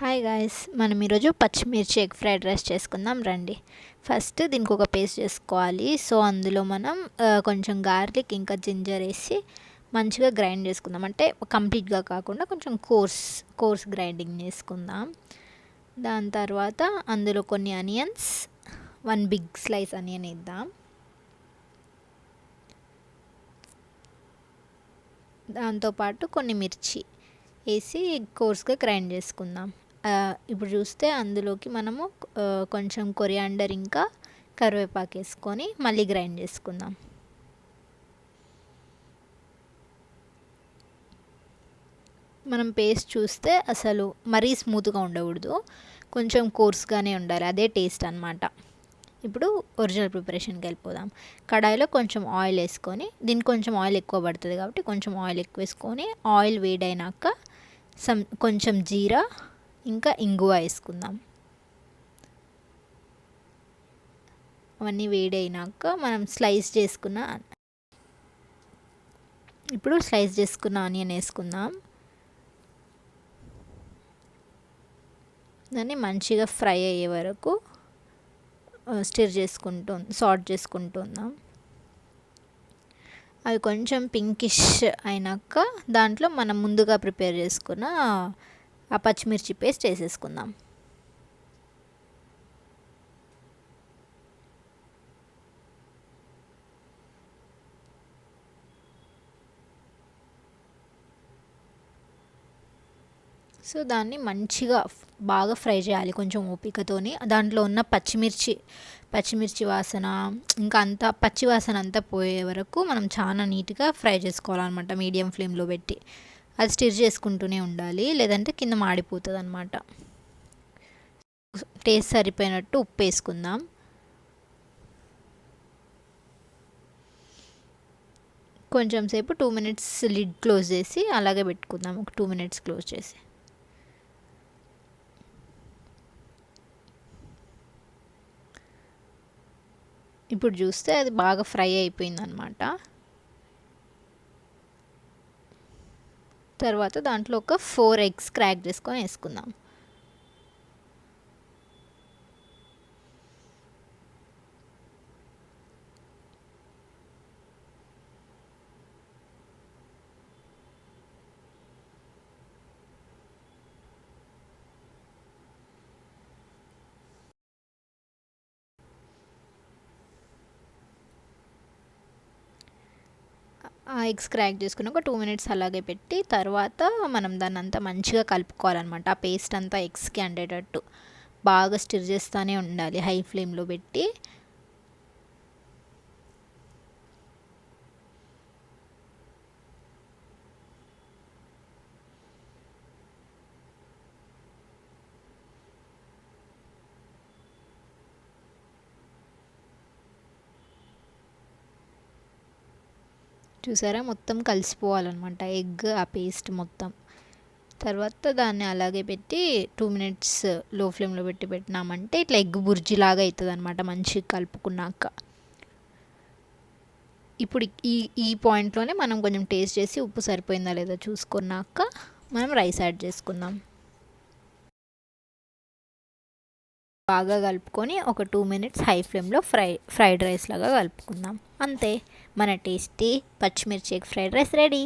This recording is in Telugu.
హాయ్ గాయ్స్, మనం ఈరోజు పచ్చిమిర్చి ఎగ్ ఫ్రైడ్ రైస్ చేసుకుందాం రండి. ఫస్ట్ దీనికి ఒక పేస్ట్ చేసుకోవాలి. సో అందులో మనం కొంచెం గార్లిక్ ఇంకా జింజర్ వేసి మంచిగా గ్రైండ్ చేసుకుందాం. అంటే కంప్లీట్గా కాకుండా కొంచెం కోర్స్ గ్రైండింగ్ చేసుకుందాం. దాని తర్వాత అందులో కొన్ని ఆనియన్స్, 1 బిగ్ స్లైస్ ఆనియన్ వేద్దాం. దాంతోపాటు కొన్ని మిర్చి వేసి కోర్స్గా గ్రైండ్ చేసుకుందాం. ఇప్పుడు చూస్తే అందులోకి మనము కొంచెం కొరియాండర్ ఇంకా కరివేపాకు వేసుకొని మళ్ళీ గ్రైండ్ చేసుకుందాం. మనం పేస్ట్ చూస్తే అసలు మరీ స్మూత్గా ఉండకూడదు, కొంచెం కోర్స్గానే ఉండాలి. అదే టేస్ట్ అనమాట. ఇప్పుడు ఒరిజినల్ ప్రిపరేషన్కి వెళ్ళిపోదాం. కడాయిలో కొంచెం ఆయిల్ వేసుకొని, దీనికి కొంచెం ఆయిల్ ఎక్కువ పడుతుంది కాబట్టి కొంచెం ఆయిల్ ఎక్కువ వేసుకొని, ఆయిల్ వేడైనాక కొంచెం జీరా ఇంకా ఇంగువ వేసుకుందాం. అవన్నీ వేడైనాక మనం స్లైస్ చేసుకున్న ఆనియన్ వేసుకుందాం. దాన్ని మంచిగా ఫ్రై అయ్యే వరకు సాట్ చేసుకుంటున్నాం. అవి కొంచెం పింకిష్ అయినాక దాంట్లో మనం ముందుగా ప్రిపేర్ చేసుకున్న ఆ పచ్చిమిర్చి పేస్ట్ వేసేసుకుందాం. సో దాన్ని మంచిగా బాగా ఫ్రై చేయాలి కొంచెం ఓపికతోని. దాంట్లో ఉన్న పచ్చిమిర్చి వాసన ఇంకా పచ్చి వాసన అంతా పోయే వరకు మనం చాలా నీట్గా ఫ్రై చేసుకోవాలన్నమాట, మీడియం ఫ్లేమ్లో పెట్టి. అది స్టిర్ చేసుకుంటూనే ఉండాలి, లేదంటే కింద మాడిపోతుంది అనమాట. టేస్ట్ సరిపోయినట్టు ఉప్పు వేసుకుందాం. కొంచెం సేపు 2 మినిట్స్ లిడ్ క్లోజ్ చేసి అలాగే పెట్టుకుందాం. ఒక 2 మినిట్స్ క్లోజ్ చేసి. ఇప్పుడు చూస్తే అది బాగా ఫ్రై అయిపోయిందనమాట. తర్వాత దాంట్లో ఒక 4 ఎగ్స్ క్రాక్ చేసుకొని వేసుకుందాం. ఆ ఎగ్స్ క్రాక్ చేసుకుని ఒక 2 మినిట్స్ అలాగే పెట్టి తర్వాత మనం దాన్ని అంతా మంచిగా కలుపుకోవాలన్నమాట. ఆ పేస్ట్ అంతా ఎగ్స్కి అందేటట్టు బాగా స్టిర్ చేస్తూనే ఉండాలి హై ఫ్లేమ్లో పెట్టి. చూసారా, మొత్తం కలిసిపోవాలన్నమాట ఎగ్ ఆ పేస్ట్ మొత్తం. తర్వాత దాన్ని అలాగే పెట్టి 2 మినిట్స్ లో ఫ్లేమ్లో పెట్టినామంటే ఇట్లా ఎగ్ బుర్జీలాగా అవుతుంది అనమాట మంచిగా కలుపుకున్నాక. ఇప్పుడు ఈ పాయింట్లోనే మనం కొంచెం టేస్ట్ చేసి ఉప్పు సరిపోయిందా లేదా చూసుకున్నాక మనం రైస్ యాడ్ చేసుకుందాం. బాగా కలుపుకొని ఒక 2 మినిట్స్ హై ఫ్లేమ్లో ఫ్రైడ్ రైస్ లాగా కలుపుకుందాం. అంతే, మన టేస్టీ పచ్చిమిర్చి ఎగ్ ఫ్రైడ్ రైస్ రెడీ.